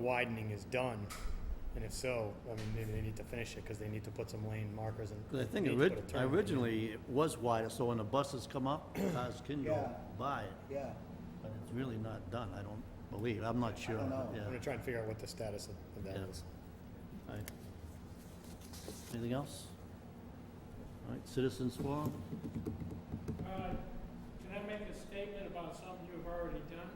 widening is done, and if so, I mean, maybe they need to finish it, because they need to put some lane markers and. 'Cause I think need to put a turn lane in. originally it was wider, so when the buses come up, cars can go Yeah. by it. Yeah, But it's really not done, I don't believe, I'm not sure. don't know. I'm gonna try and figure out what the status of that Yeah. is. All right. Anything else? All right, citizens forum? Can I make a statement about something you've already done?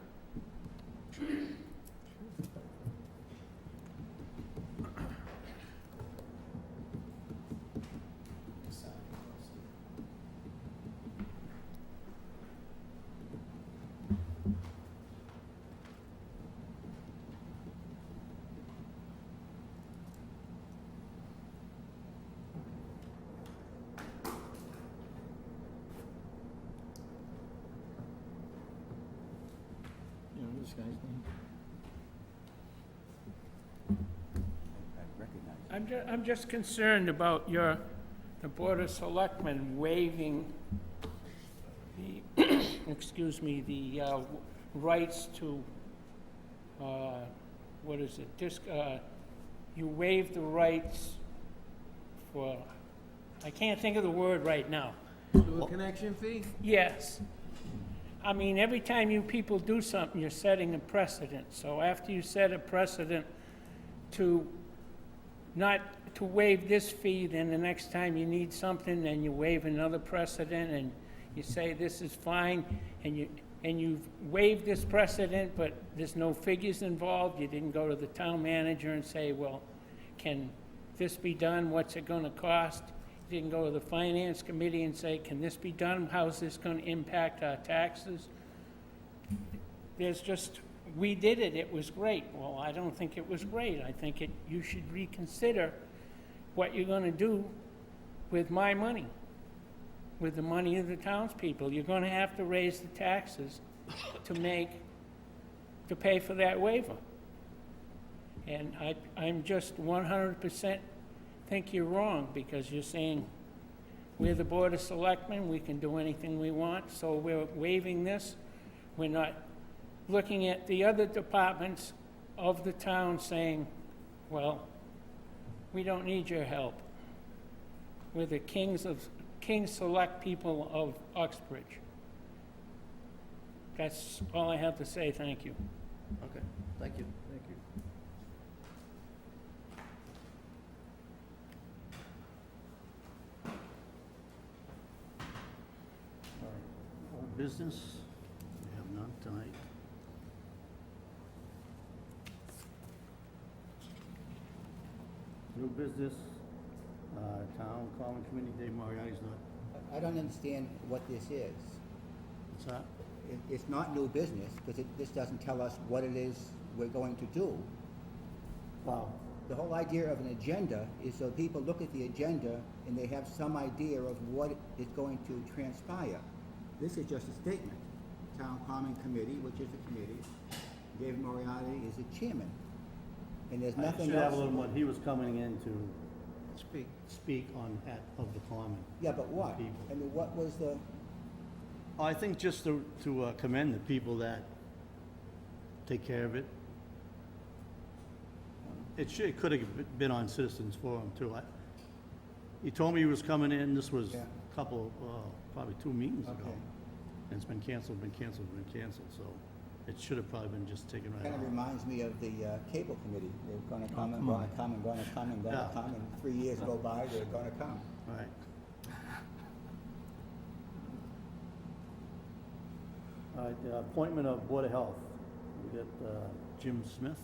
You know this guy's name? I recognize it. I'm just concerned about the Board of Selectmen waiving the, excuse me, the rights to, what is it, you waive the rights for, I can't think of the word right now. Do a connection fee? Yes. I mean, every time you people do something, you're setting a precedent. So after you set a precedent to not to waive this fee, then the next time you need something, then you waive another precedent and you say this is fine, and you've waived this precedent, but there's no figures involved. You didn't go to the town manager and say, well, can this be done? What's it gonna cost? You didn't go to the finance committee and say, can this be done? How's this gonna impact our taxes? There's just, we did it, it was great. Well, I don't think it was great. I think you should reconsider what you're gonna do with my money, with the money of the townspeople. You're gonna have to raise the taxes to pay for that waiver. And I'm just 100% think you're wrong, because you're saying, we're the Board of Selectmen, we can do anything we want, so we're waiving this. We're not looking at the other departments of the town saying, well, we don't need your help. We're the kings select people of Uxbridge. That's all I have to say, thank you. Okay, thank you. Thank you. All right, old business, we have none tonight. New business, town common committee, Dave Moriarty's not, I don't understand what this is. what's that? It's not new business, because this doesn't tell us what it is we're going to do. Wow. The whole idea of an agenda is so people look at the agenda and they have some idea of what is going to transpire. This is just a statement. Town Common Committee, which is the committee, David Moriarty is the chairman. And there's nothing Should have a else. little more, he was coming in to Speak. speak on behalf of the common. Yeah, but what? People. I mean, what was the, I think just to commend the people that take care of it. It could have been on Citizens Forum too. He told me he was coming in, this was Yeah. a couple, probably 2 meetings ago. Okay. And it's been canceled, so it should have probably been just taken right kind of off. reminds me of the cable committee. They're gonna come and come gonna on. come and gonna come and gonna Yeah. come, and 3 years go by, they're gonna come. All right. All right, appointment of Board of Health. We got Jim Smith.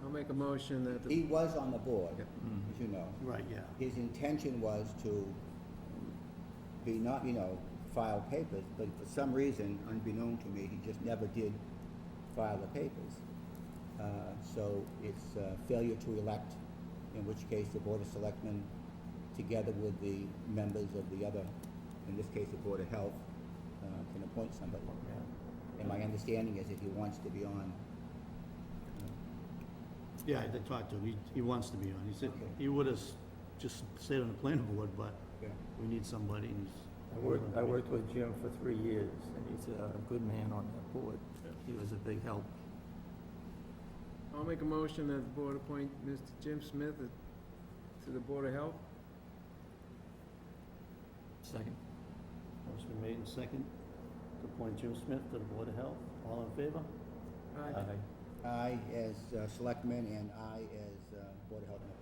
I'll make a motion that He the, was on the board, Yep. as you know. Right, yeah. His intention was to be not, file papers, but for some reason, unbeknown to me, he just never did file the papers. So it's failure to elect, in which case the Board of Selectmen, together with the members of the other, in this case, the Board of Health, can appoint somebody. And my understanding is that he wants to be on. Yeah, I did talk to him. He wants to be on. He said Okay. he would have just stayed on the planning board, but Yeah. we need somebody, and he's I worked with Jim for 3 years, and he's a good man on that board. He was a big help. I'll make a motion that the board appoint Mr. Jim Smith to the Board of Health. Second. Motion been made and second to appoint Jim Smith to the Board of Health. All in favor? Aye. I as selectman and I as Board of Health member.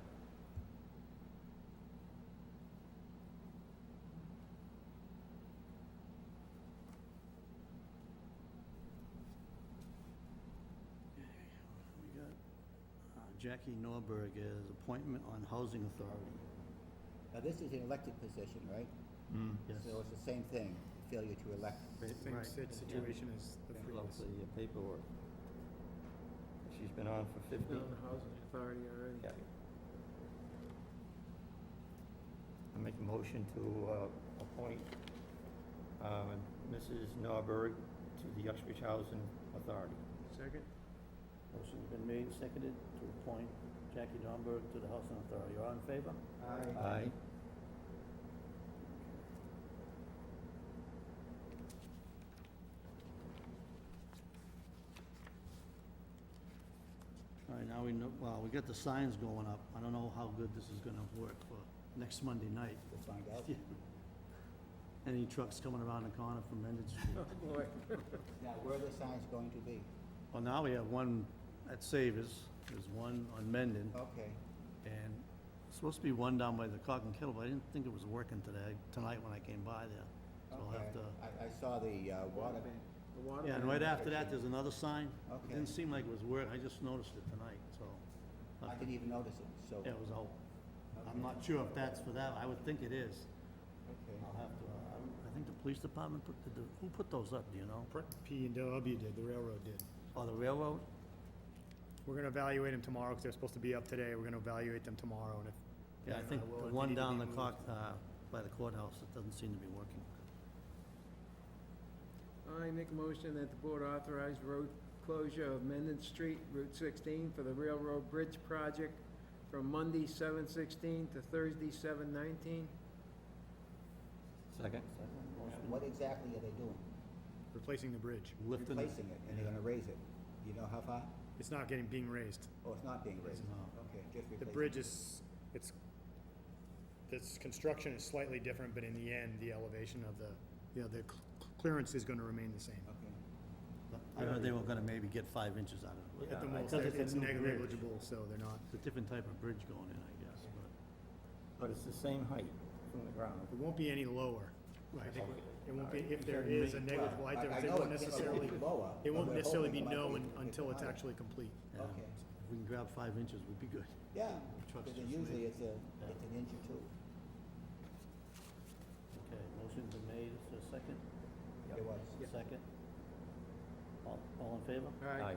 We got Jackie Norberg as appointment on Housing Authority. Now, this is an elected position, right? Yes. So it's the same thing, failure to elect. Same Right. situation as the Fill out previous. the paperwork. She's been on for 50. Been on the Housing Authority already. Yeah. I make a motion to appoint Mrs. Norberg to the Uxbridge Housing Authority. Second? Motion's been made and seconded to appoint Jackie Norberg to the Housing Authority. All in favor? Aye. All right, now we know, well, we got the signs going up. I don't know how good this is gonna work for next Monday night. We'll find out. Any trucks coming around the corner from Mendon Street? Oh, boy. Now, where are the signs going to be? Well, now we have one at Savers, there's one on Mendon, Okay, and supposed to be one down by the Cock and Kettle, but I didn't think it was working tonight when I came by there. So I'll okay. have to, I saw the water, The water yeah, and ban. right after that, there's another sign. It Okay. didn't seem like it was working, I just noticed it tonight, so. I didn't even notice it, so. Yeah, it was out. I'm not sure if that's for that, I would think it is. Okay. I'll have to, I think the police department who put those up, do you know? P and W did, the railroad did. Oh, the railroad? We're gonna evaluate them tomorrow, because they're supposed to be up today. We're gonna evaluate them tomorrow, and if. Yeah, I and think will, the if they one need to down be the moved. clock, by the courthouse, it doesn't seem to be working. I make a motion that the board authorize road closure of Mendon Street, Route 16 for the Railroad Bridge Project from Monday, 7/16 to Thursday, 7/19. Second. What exactly are they doing? Replacing the bridge. Lifting it. Replacing it, and they're gonna raise it. Do you know how far? It's not being raised. Oh, it's not being raised? No. Okay, just The replacing. bridge is, this construction is slightly different, but in the end, the elevation of the clearance is gonna remain the same. Okay. I heard they were gonna maybe get 5 inches out of it. At the Yeah, most, because it's a it's new bridge. negligible, so they're not. It's a different type of bridge going in, I guess, But it's the same height from the ground. It won't be any lower. I think it won't be, if there Alright. is a negible height, I there know won't it can't necessarily, be lower, it won't but we're necessarily hoping be it might known be until it's higher. actually complete. but, Okay. if we can grab 5 inches, we'd be good. Yeah, Trucks because just usually leave. it's an inch or two. Okay, motion's been made, is there a second? It was. Second? All in favor? Aye.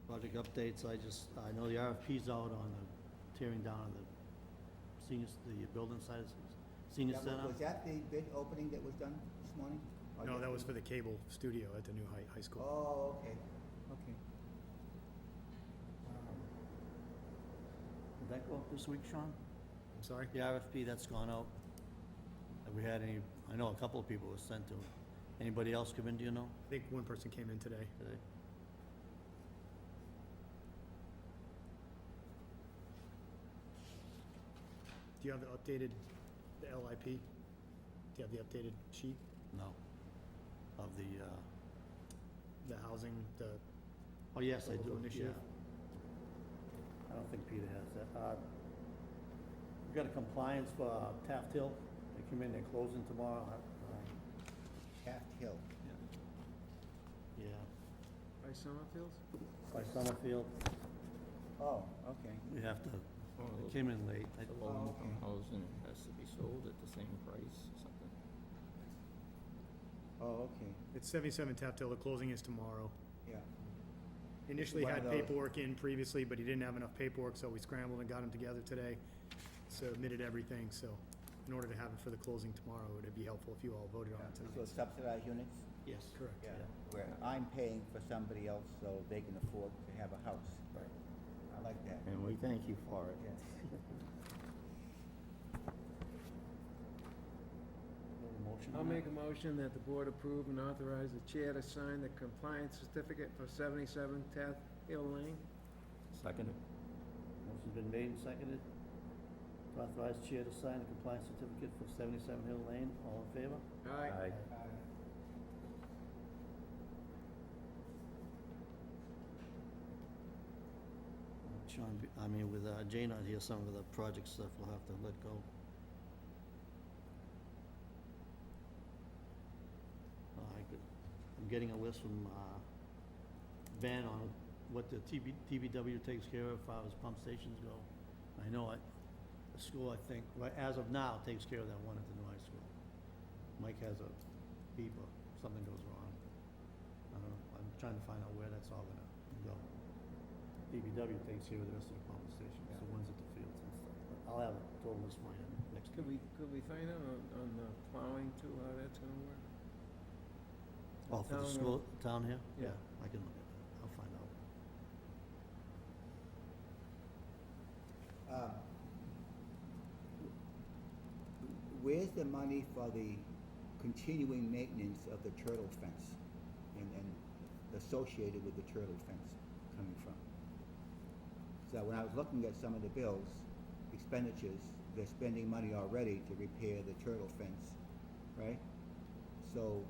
Project updates, I know the RFP's out on the tearing down of the building side of the senior Yeah, center. was that the bid opening that was done this morning? Or No, just- that was for the cable studio at the new high school. Oh, okay, okay. Did that go up this week, Sean? I'm sorry? The RFP that's gone out? Have we had any, I know a couple of people were sent to. Anybody else come in, do you know, I think one person came in today. today? Do you have the updated, the LIP? Do you have the updated sheet, No. Of the, the housing, the, oh, yes, I Local do, yeah. initiative? I don't think Peter has that. We got a compliance for Taft Hill. They come in, they're closing tomorrow. Taft Hill. Yeah, By Summerfield's? by Summerfield. Oh, okay. We have to, Well, it came in late. The Oh, low-income okay. housing has to be sold at the same price or something. Oh, okay, it's 77 Taft Hill. The closing is tomorrow. yeah. Initially One had of those. paperwork in previously, but he didn't have enough paperwork, so we scrambled and got them together today. Submitted everything, so in order to have it for the closing tomorrow, it'd be helpful if you all voted on it So tonight. subsidized units? Yes. Correct. Yeah. Where I'm paying for somebody else so they can afford to have a house. Right. I like that. And we thank you for it. Yes. Motion? I'll make a motion that the board approve and authorize the chair to sign the compliance certificate for 77 Taft Hill Lane. Second. Motion's been made and seconded. To authorize chair to sign the compliance certificate for 77 Hill Lane. All in favor? Aye. Sean, with Jane out here, some of the project stuff we'll have to let go. I'm getting a list from Ben on what the TBW takes care of as far as pump stations go. I know the school, I think, right, as of now, takes care of that one at the new high school. Mike has a beep or something goes wrong. I don't know, I'm trying to find out where that's all gonna go. DBW takes care of the rest of the pump stations, the ones at the fields and stuff. But I'll have a total list for you next Could week. we find out on the plowing too, how that's gonna work? Oh, for the Town, school, town here? yeah. I can look at that, I'll find out. Where's the money for the continuing maintenance of the turtle fence and associated with the turtle fence coming from? So when I was looking at some of the bills, expenditures, they're spending money already to repair the turtle fence, right? So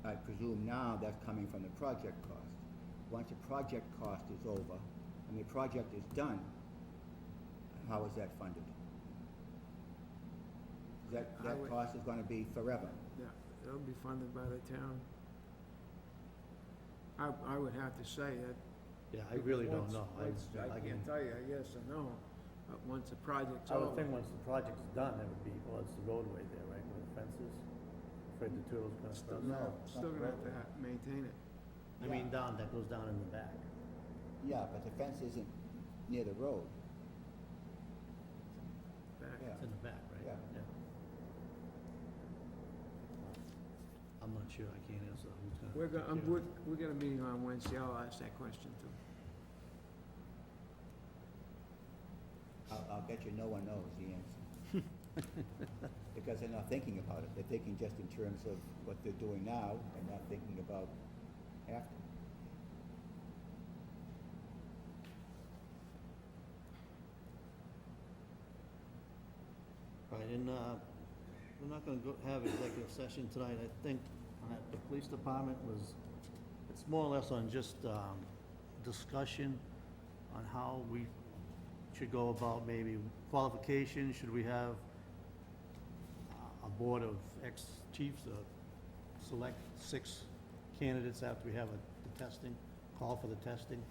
I presume now that's coming from the project cost. Once the project cost is over and the project is done, how is that funded? That I would- cost is gonna be forever. Yeah, it'll be funded by the town. I would have to say that. Yeah, I really don't once- know. once- I can- can't tell you yes or no, but once the project's I would over. think once the project's done, that would be, well, it's the roadway there, right, where the fence is? Afraid the turtle's gonna start. No. Still gonna have to maintain it. I mean, that goes down in the back. Yeah, but the fence isn't near the road. Back. Yeah. It's in the back, right? Yeah. I'm not sure, I can't answer who's gonna. We're gonna, take care of it. we got a meeting on Wednesday, I'll ask that question too. I'll bet you no one knows the answer. Because they're not thinking about it. They're thinking just in terms of what they're doing now and not thinking about after. Right, and, we're not gonna have executive session tonight, I think, the police department it's more or less on just, discussion on how we should go about maybe qualifications, should we have a board of ex-chiefs, select 6 candidates after we have the testing, call for the testing?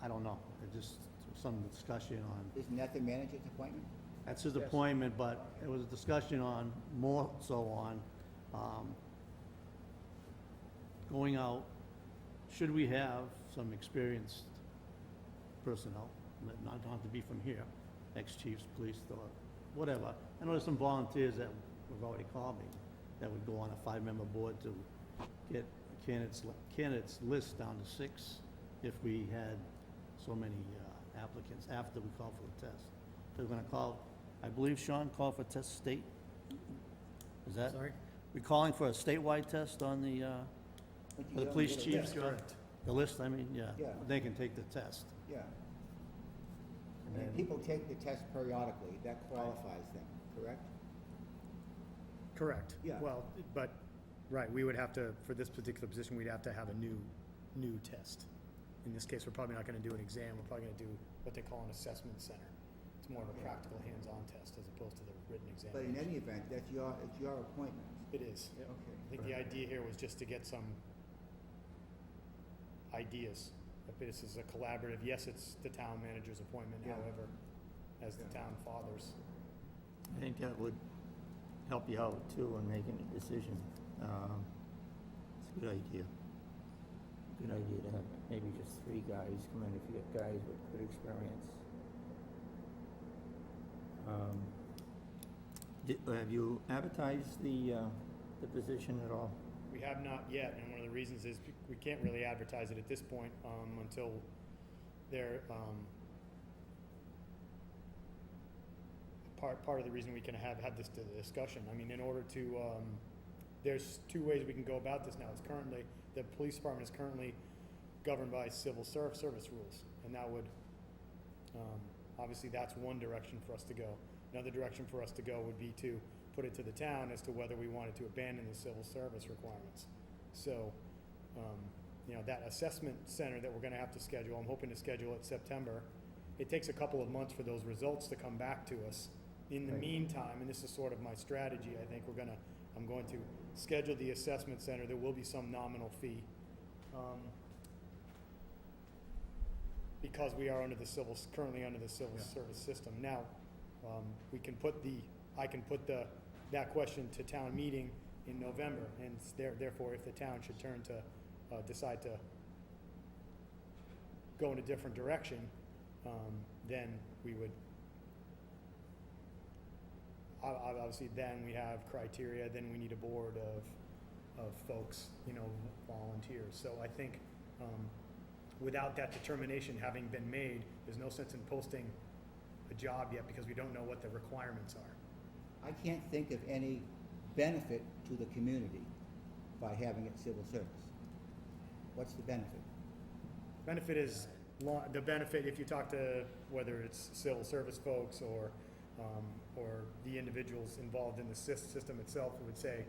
I don't know, it just, some discussion on Isn't that the manager's appointment? that's his Yes. appointment, but it was a discussion on, more so on, going out, should we have some experienced personnel, not have to be from here, ex-chiefs, police, or whatever. I know there's some volunteers that have already called me, that would go on a 5-member board to get candidates list down to 6 if we had so many applicants after we call for the test. So we're gonna call, I believe Sean called for test state, is that? Sorry? We calling for a statewide test on the, for the police chiefs, Yes, John? correct. The list, I mean, yeah. Yeah. They can take the test. Yeah. And I mean, then- people take the test periodically. That qualifies them, correct? Correct. Yeah. Well, but, right, we would have to, for this particular position, we'd have to have a new test. In this case, we're probably not gonna do an exam, we're probably gonna do what they call an assessment center. It's more of a Okay. practical, hands-on test as opposed to the written exam. But in any event, it's your appointment. It is. Okay. I think the idea here was just to get some ideas. But this is a collaborative, yes, it's the town manager's appointment, Yeah. however, as the Yeah. town fathers. I think that would help you out too in making a decision. It's a good idea. Good idea to have maybe just 3 guys come in if you get guys with good experience. Have you advertised the position at all? We have not yet, and one of the reasons is we can't really advertise it at this point, until they're, part of the reason we can have this discussion. I mean, in order to, there's two ways we can go about this now. It's currently, the police department is currently governed by civil service rules, and that would, obviously, that's one direction for us to go. Another direction for us to go would be to put it to the town as to whether we wanted to abandon the civil service requirements. So, you know, that assessment center that we're gonna have to schedule, I'm hoping to schedule it September. It takes a couple of months for those results to come back to us. In the Right. meantime, and this is sort of my strategy, I think I'm going to schedule the assessment center. There will be some nominal fee. Because we are currently under the civil service system. Now, I can put that question to town meeting in November, and therefore, if the town should decide to go in a different direction, then we would, obviously, then we have criteria, then we need a board of folks, you know, volunteers. So I think, without that determination having been made, there's no sense in posting a job yet, because we don't know what the requirements are. I can't think of any benefit to the community by having it civil service. What's the benefit? Benefit is, the benefit, if you talk to, whether it's civil service folks or the individuals involved in the system itself, would say,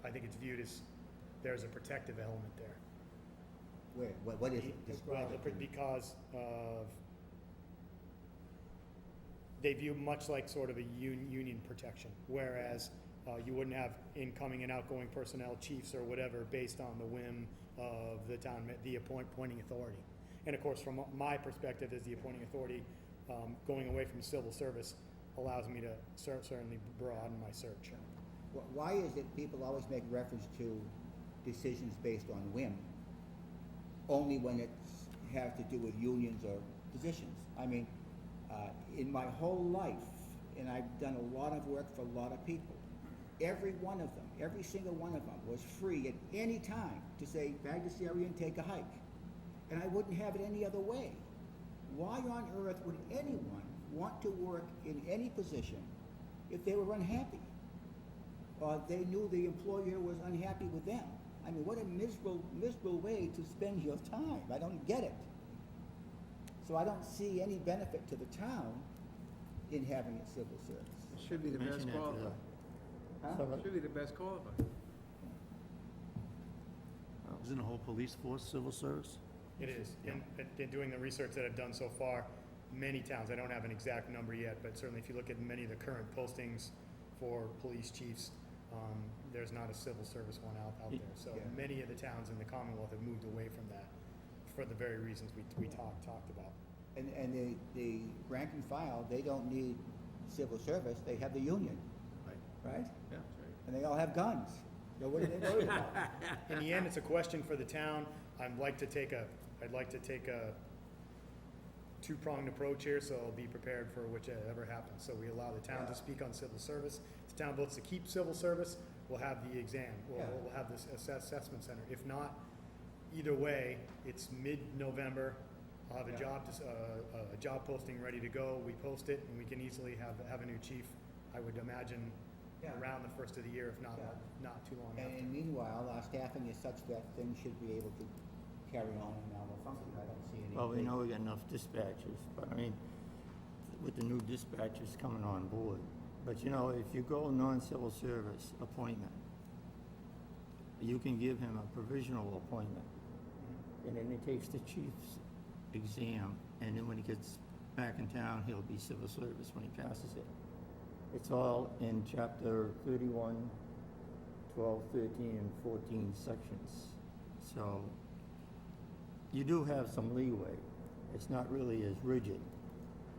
I think it's viewed as, there's a protective element there. Where? What is it? Describe it. Because of, they view much like sort of a union protection, whereas you wouldn't have incoming and outgoing personnel, chiefs or whatever, based on the whim of the town, the appointing authority. And of course, from my perspective as the appointing authority, going away from civil service allows me to certainly broaden my search. Why is it people always make reference to decisions based on whim, only when it's have to do with unions or positions? I mean, in my whole life, and I've done a lot of work for a lot of people, every one of them, every single one of them was free at any time to say, bag this area and take a hike. And I wouldn't have it any other way. Why on earth would anyone want to work in any position if they were unhappy? Or they knew the employer was unhappy with them? I mean, what a miserable way to spend your time. I don't get it. So I don't see any benefit to the town in having it civil service. It should be the best Mention that to qualified. Huh? So, Should be the best qualified. Isn't the whole police force civil service? It is. In doing the research that I've done so far, many towns, I don't have an exact number yet, but certainly if you look at many of the current postings for police chiefs, there's not a civil service one out there. So Yeah. many of the towns in the Commonwealth have moved away from that for the very reasons we talked about. And the rank and file, they don't need civil service, they have the union, right? Yeah. And they all have guns. So what are they worried about? In the end, it's a question for the town. I'd like to take a two-pronged approach here, so I'll be prepared for whichever happens. So we allow the town to speak on civil service. If the town votes to keep civil service, we'll have the exam. We'll have this assessment center. If not, either way, it's mid-November. I'll have a job posting ready to go. We post it, and we can easily have a new chief, I would imagine, Yeah. around the first of the year, if not too long after. And meanwhile, our staffing is such that things should be able to carry on in normal function. I don't see any. well, we know we got enough dispatchers, but I mean, with the new dispatchers coming on board. But you know, if you go non-civil service appointment, you can give him a provisional appointment. And then he takes the chief's exam, and then when he gets back in town, he'll be civil service when he passes it. It's all in chapter 31, 12, 13, and 14 sections. So you do have some leeway. It's not really as rigid.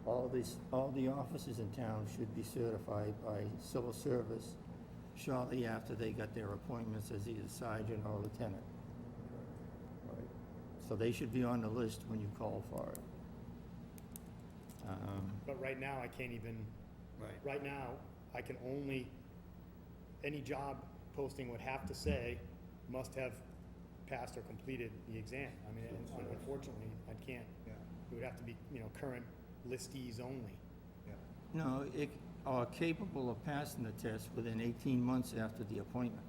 All the officers in town should be certified by civil service shortly after they got their appointments as either sergeant or lieutenant. Right. So they should be on the list when you call for it. But right now, I can't even Right. Right now, I can only, any job posting would have to say, must have passed or completed the exam. I mean, and unfortunately, I can't, Yeah, it would have to be, current listees only. yeah. No, it, are capable of passing the test within 18 months after the appointment.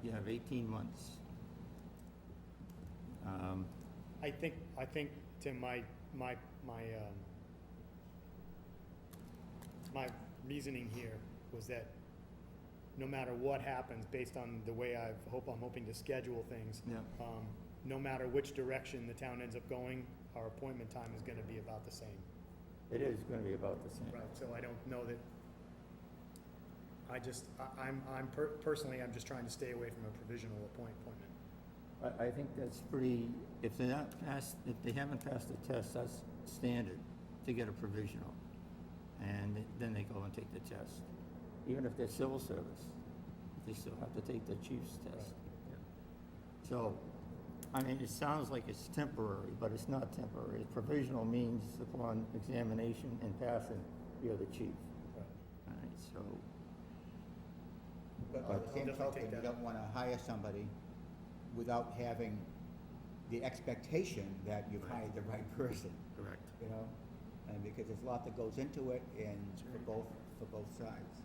You have 18 months. I think, Tim, my reasoning here was that no matter what happens, based on the way I'm hoping to schedule things, Yeah. no matter which direction the town ends up going, our appointment time is gonna be about the same. It is going to be about the same. Right, so I don't know that, personally, I'm just trying to stay away from a provisional appointment. I think that's pretty, if they're not passed, if they haven't passed the test, that's standard to get a provisional. And then they go and take the test. Even if they're civil service, they still have to take the chief's test. So, I mean, it sounds like it's temporary, but it's not temporary. Provisional means upon examination and passing, you're the chief. Right. All right, so, But by the same Definitely token, take you that. don't wanna hire somebody without having the expectation that you've hired the right person, Correct. you know? And because there's a lot that goes into it and for both sides.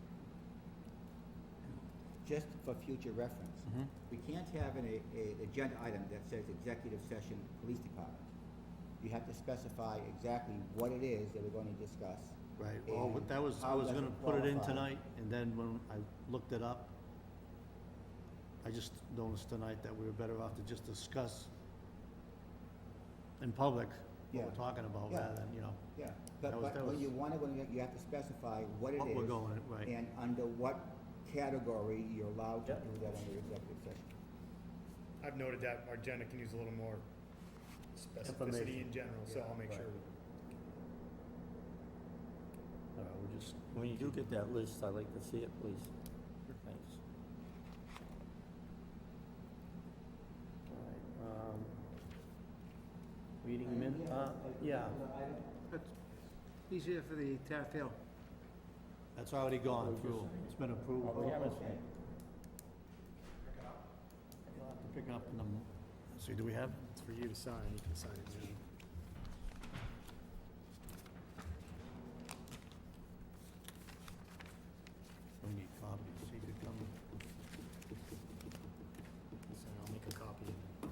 Just for future reference, Mhm. we can't have an agenda item that says executive session, police department. You have to specify exactly what it is that we're gonna discuss. Right, well, and but that was, I how was does gonna it put it in qualify. tonight, and then when I looked it up, I just noticed tonight that we were better off to just discuss in public what Yeah. we're talking about, Yeah. rather than, Yeah, That was- but that when was- you you have to specify what it is. what we're going, right. And under what category you're allowed to Yeah. do that under executive session. I've noted that our agenda can use a little more specificity Information. in general, so Yeah, I'll make right. sure. All right, we'll just, when you do get that list, I'd like to see it, please. Thanks. all right, reading min, yeah, But he's here for the Taft Hill. that's already gone through, it's been approved. Oh, we haven't seen it. You'll have to pick it up in the, let's see, do we have? It's for you to sign, you can sign it now. We need copies, see if it comes. So I'll make a copy of it.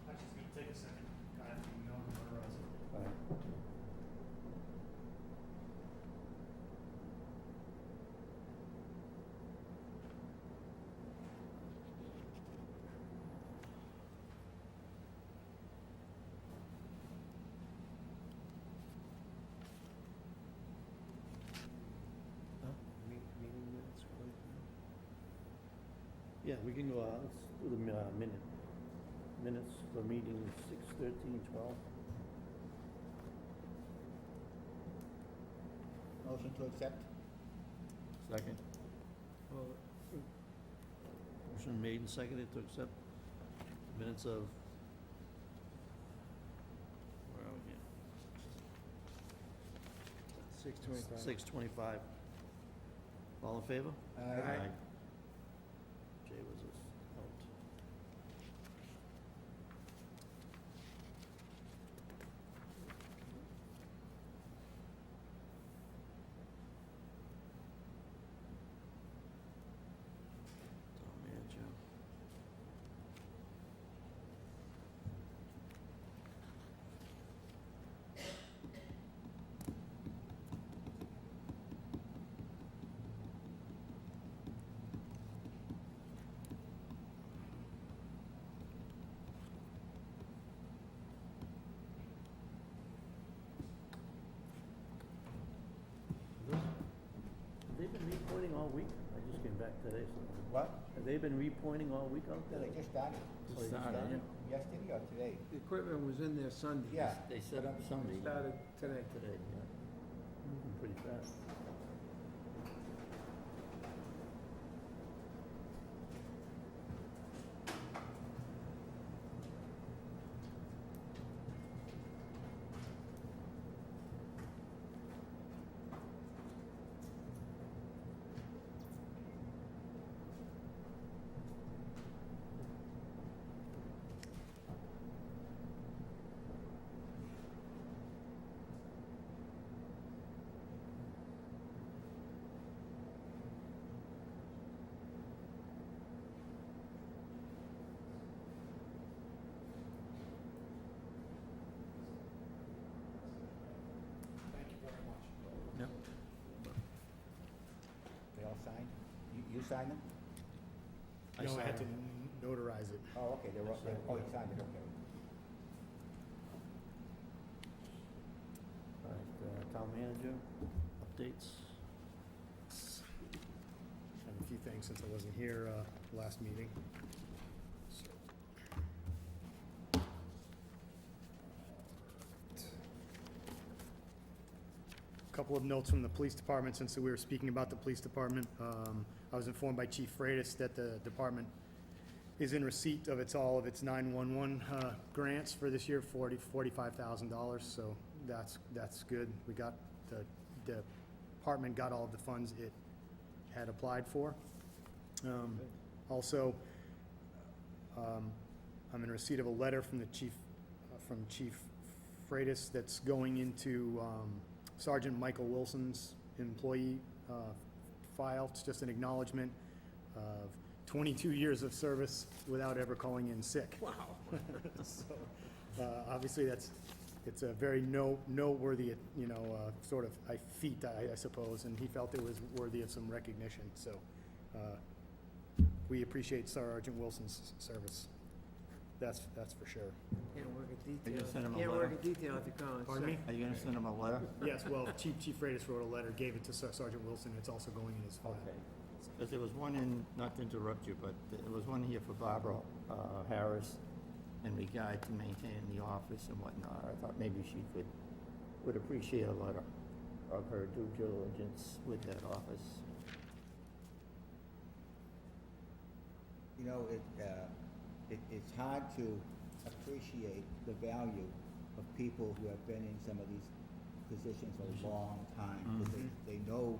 Actually, it's gonna take a second, I have to notarize it. Meeting minutes, Yeah, we can go, let's do the minutes for meeting 6/13/12. Motion to accept? Second. well, Motion made and seconded to accept minutes of, where are we here? 6:25. 6:25. All in favor? Aye. Jay was out. Town manager. back today, so. What? Have they been repointing all week out Yeah, there? they just started. Oh, they just Started, Yesterday or today? The equipment was in there Sunday. Yeah. They set up Sunday. Started today. Today, yeah. Moving pretty fast. Thank you very much. Yep. They all signed? You signed them? No, I had to notarize it. Oh, okay, they're all, oh, you signed it, okay. All right, town manager, updates. I have a few things since I wasn't here last meeting. So. Couple of notes from the police department, since we were speaking about the police department. I was informed by Chief Freitas that the department is in receipt of all of its 911 grants for this year, $45,000, so that's good. We got, the department got all of the funds it had applied for. Also, I'm in receipt of a letter from the chief, from Chief Freitas that's going into Sergeant Michael Wilson's employee file. It's just an acknowledgement of 22 years of service without ever calling in sick. Wow. So, obviously, it's a very noteworthy, sort of a feat, I suppose, and he felt it was worthy of some recognition, so we appreciate Sergeant Wilson's service. That's for sure. Can't work a you detail. gonna send him a Can't work letter? a detail if you're calling Pardon sick. me? Are you gonna send them a letter? Yes, well, Chief Freitas wrote a letter, gave it to Sergeant Wilson, it's also going in his file. Okay. Because there was one in, not to interrupt you, but there was one here for Barbara Harris in regard to maintaining the office and whatnot. I thought maybe she would appreciate a letter of her due diligence with that office. You know, it's hard to appreciate the value of people who have been in some of these positions a long time, because they know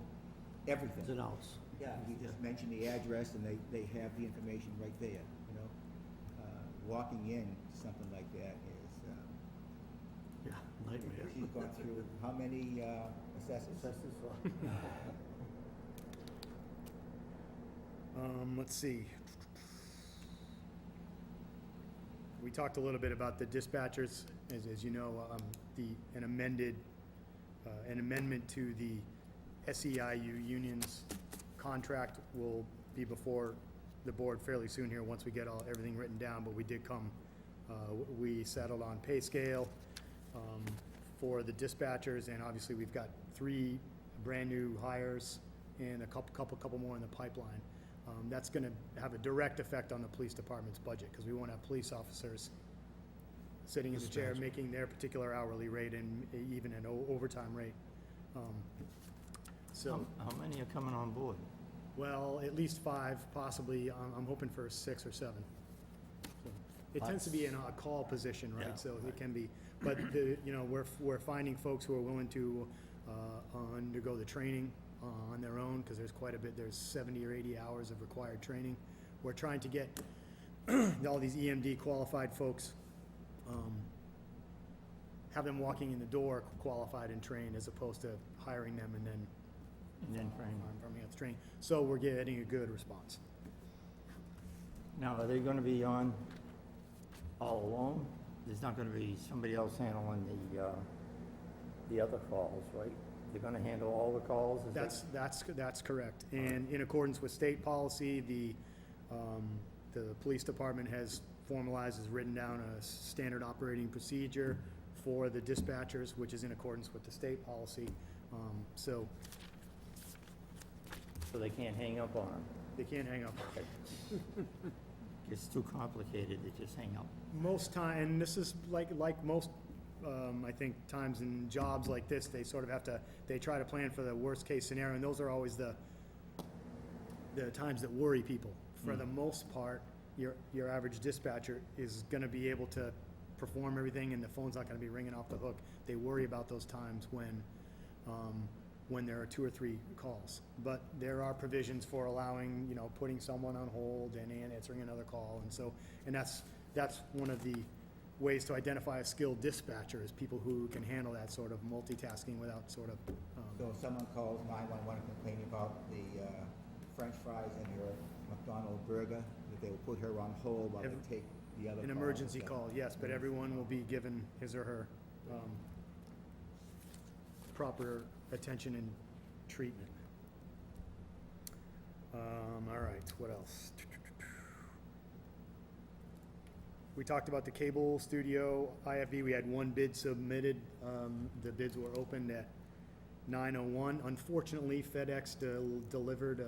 everything. Ins and outs. Yeah, you just mention the address and they have the information right there, you know? Walking in to something like that is, Yeah, nightmare. she's gone through how many assessors? Let's see. We talked a little bit about the dispatchers, as you know, an amendment to the SEIU union's contract will be before the board fairly soon here, once we get everything written down, but we did come, we settled on pay scale for the dispatchers, and obviously we've got 3 brand-new hires and a couple more in the pipeline. That's gonna have a direct effect on the police department's budget, because we won't have police officers sitting in the chair Dispatch. making their particular hourly rate and even an overtime rate. So, How many are coming on board? well, at least 5, possibly, I'm hoping for 6 or 7. So, it tends to be in a call position, Yeah, right, so it right. can be, but we're finding folks who are willing to undergo the training on their own, because there's quite a bit, there's 70 or 80 hours of required training. We're trying to get all these EMD qualified folks, have them walking in the door qualified and trained, as opposed to hiring them and then training. from the training. So we're getting a good response. Now, are they gonna be on all alone? There's not gonna be somebody else handling the other calls, right? They're gonna handle all the calls? Is that- That's correct. And in accordance with state policy, the police department has formalized, has written down a standard operating procedure for the dispatchers, which is in accordance with the state policy. So, So they can't hang up on them? They can't hang up. Gets too complicated, they just hang up. Most time, and this is like most, I think, times in jobs like this, they sort of have to, they try to plan for the worst-case scenario, and those are always the times that worry people. For the most part, your average dispatcher is gonna be able to perform everything, and the phone's not gonna be ringing off the hook. They worry about those times when there are 2 or 3 calls. But there are provisions for allowing, you know, putting someone on hold and answering another call, and so, and that's one of the ways to identify a skilled dispatcher, is people who can handle that sort of multitasking without sort of, So if someone calls 911 complaining about the french fries and your McDonald's burger, that they will put her on hold while they take the other call? an emergency Okay. call, yes, but everyone will be given his or her proper attention and treatment. All right, what else? We talked about the cable studio IFB. We had 1 bid submitted. The bids were opened at 9:01. Unfortunately, FedEx delivered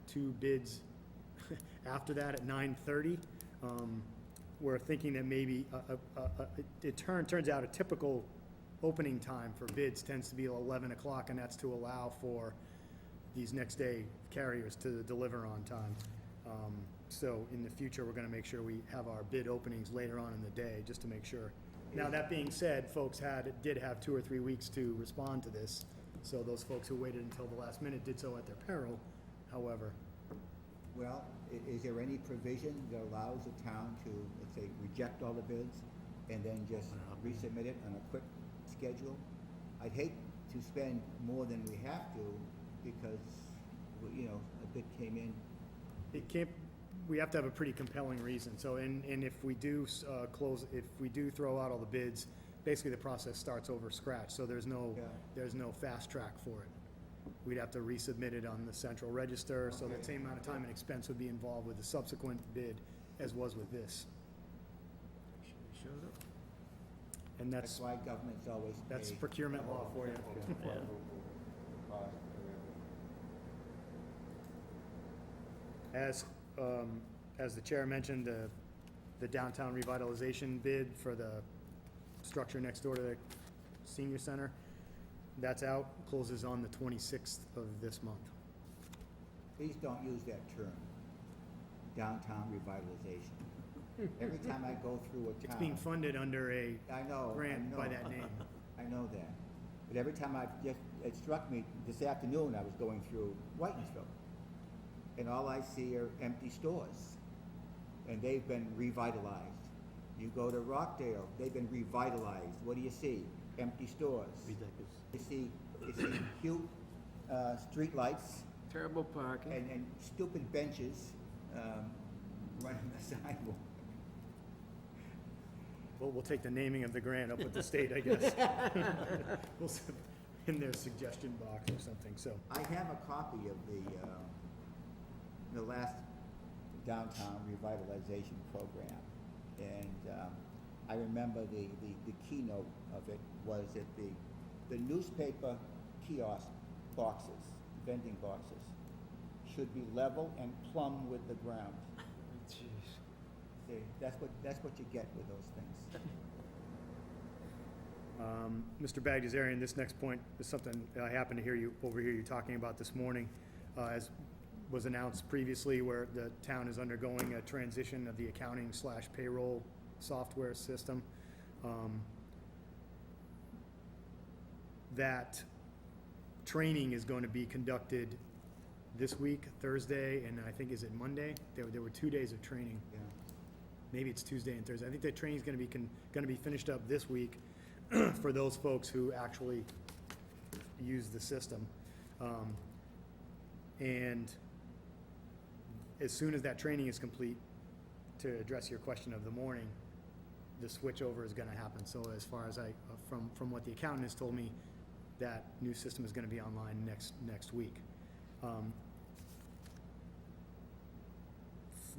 2 bids after that at 9:30. We're thinking that maybe it turns out a typical opening time for bids tends to be 11 o'clock, and that's to allow for these next day carriers to deliver on time. So in the future, we're gonna make sure we have our bid openings later on in the day, just to make sure. Now, that being said, folks did have 2 or 3 weeks to respond to this, so those folks who waited until the last minute did so at their peril, however. Well, is there any provision that allows the town to, let's say, reject all the bids and then just resubmit it on a quick schedule? I'd hate to spend more than we have to because, you know, a bid came in. It can't, we have to have a pretty compelling reason, so, and if we do if we do throw out all the bids, basically the process starts over scratch, so there's no fast track for it. We'd have to resubmit it on the central register, so that same amount of time and expense would be involved with the subsequent bid as was with this. Showed up. And That's why government's always pay. that's procurement law for you. As the chair mentioned, the downtown revitalization bid for the structure next door to the senior center, that's out, closes on the 26th of this month. Please don't use that term, downtown revitalization. Every time I go through a It's town. being funded under a I know. grant by that name. I know that. But every time it struck me, this afternoon, I was going through Whitensville. And all I see are empty stores. And they've been revitalized. You go to Rockdale, they've been revitalized. What do you see? Empty stores. Ridiculous. You see cute streetlights Terrible parking. and stupid benches running the sidewalk. Well, we'll take the naming of the grant up with the state, I guess. We'll in their suggestion box or something, so. I have a copy of the last downtown revitalization program, and I remember the keynote of it was that the newspaper kiosk boxes, vending boxes, should be level and plumb with the ground. Jeez. See, that's what you get with those things. Mr. Bagdasarian, this next point is something I happened to overhear you talking about this morning, as was announced previously, where the town is undergoing a transition of the accounting/payroll software system. That training is going to be conducted this week, Thursday, and I think, is it Monday? There were 2 days of training. Yeah. Maybe it's Tuesday and Thursday. I think the training's gonna be finished up this week for those folks who actually use the system. And as soon as that training is complete, to address your question of the morning, the switchover is gonna happen. So as far as from what the accountant has told me, that new system is gonna be online next week.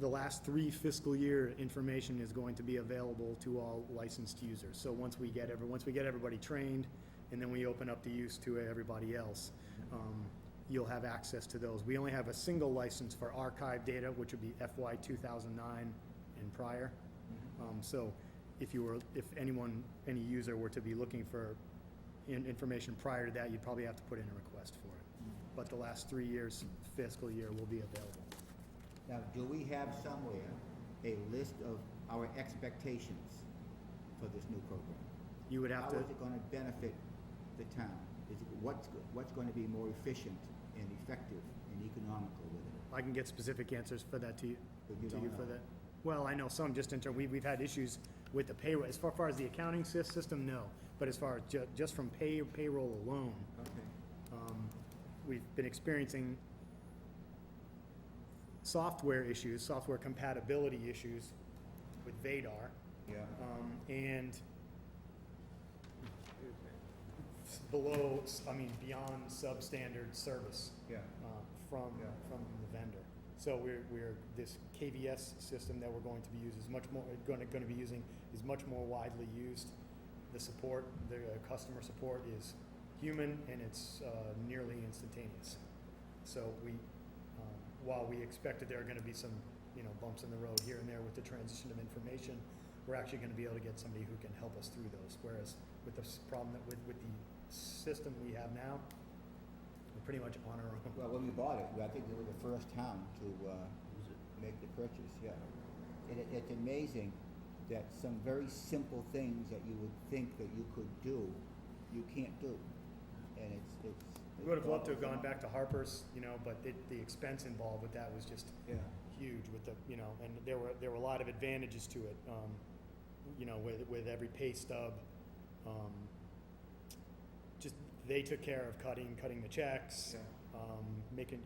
The last 3 fiscal year information is going to be available to all licensed users. So once we get everybody trained, and then we open up the use to everybody else, you'll have access to those. We only have a single license for archive data, which would be FY 2009 and prior. So if any user were to be looking for information prior to that, you'd probably have to put in a request for it. But the last 3 years fiscal year will be available. Now, do we have somewhere a list of our expectations for this new program? You would have How to, is it gonna benefit the town? What's gonna be more efficient and effective and economical with it? I can get specific answers for that to you, But you don't for know. that. Well, I know some just in terms, we've had issues with the payroll. As far as the accounting system, no. But as far as just from payroll alone, Okay. we've been experiencing software issues, software compatibility issues with Vadar, Yeah. and beyond substandard service Yeah. from Yeah. the vendor. So we're this KVS system that we're going to be using is much more going to be using is much more widely used. The support, the customer support is human and it's nearly instantaneous. So while we expected there are going to be some bumps in the road here and there with the transition of information, we're actually going to be able to get somebody who can help us through those. Whereas with the problem that with the system we have now, we're pretty much on our own. Well, when we bought it, I think we were the first town to make the purchase, yeah. And it's amazing that some very simple things that you would think that you could do, you can't do. And it's. We would have loved to have gone back to Harper's, but the expense involved with that was just Yeah. huge with the, and there were a lot of advantages to it, with every pay stub. Just, they took care of cutting the checks, Yeah. making,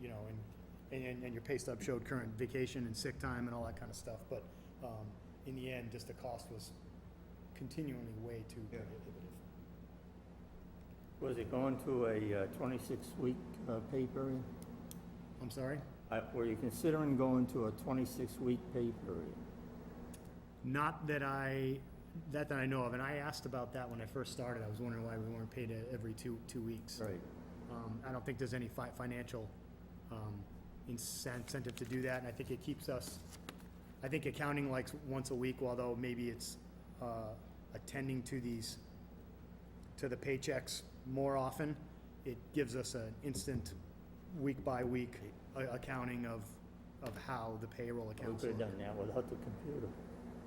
and your pay stub showed current vacation and sick time and all that kind of stuff, but, in the end, just the cost was continually way too Yeah. prohibitive. Was it going to a 26-week pay period? I'm sorry? Were you considering going to a 26-week pay period? Not that I know of, and I asked about that when I first started. I was wondering why we weren't paid every two weeks. Right. I don't think there's any financial incentive to do that, and I think it keeps us, I think accounting likes once a week, although maybe it's attending to the paychecks more often. It gives us an instant, week-by-week accounting of how the payroll We accounts could have work. done that without the computer.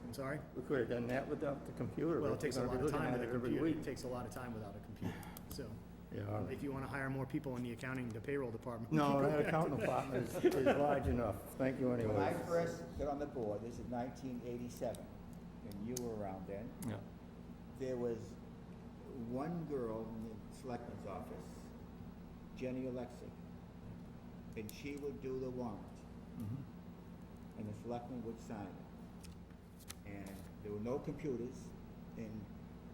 I'm sorry? We could have done that without the computer. Well, but it takes a we're lot gonna of be looking time at with a it every computer. week. It takes a lot of time without a computer, so. Yeah, all right. If you want to hire more people in the payroll department. No, we can go that back to accounting department is large enough. Thank you When I anyway. first got on the board, this is 1987, and you were around then, Yeah. there was one girl in the selectman's office, Jenny Alexic, and she would do the warrant, Mhm. and the selectman would sign it. And there were no computers, and,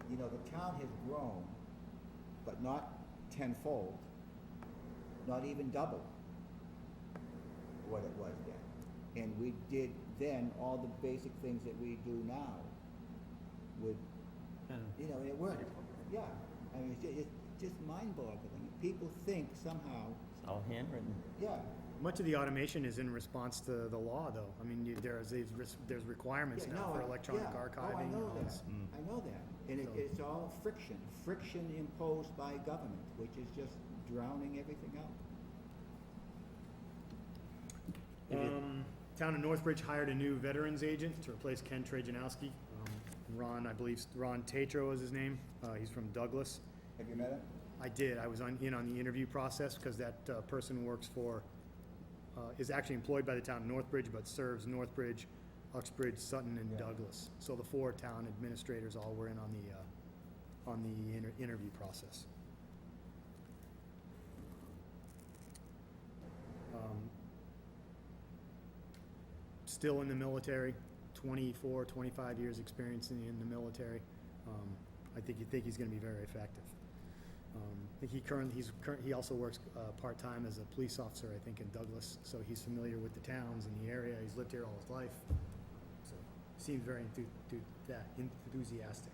the town has grown, but not tenfold, not even double what it was then. And we did then all the basic things that we do now with, And and it worked. Yeah, I mean, it's just mind-boggling. People think somehow, It's all handwritten. yeah. Much of the automation is in response to the law, though. I mean, there's requirements Yeah, now no, for electronic yeah. archiving. Oh, I know and all that. this. I know that. And So- it's all friction imposed by government, which is just drowning everything out. Town of Northbridge hired a new veterans agent to replace Ken Trajanowski. Ron, I believe, Ron Tatro is his name. He's from Douglas. Have you met him? I did. I was in on the interview process because that person is actually employed by the town of Northbridge, but serves Northbridge, Uxbridge, Sutton, and Yeah. Douglas. So the 4 town administrators all were in on the interview process. Still in the military, 24, 25 years experience in the military. I think he's gonna be very effective. I think he also works part-time as a police officer, I think, in Douglas, so he's familiar with the towns and the area. He's lived here all his life. So seems very enthusiastic.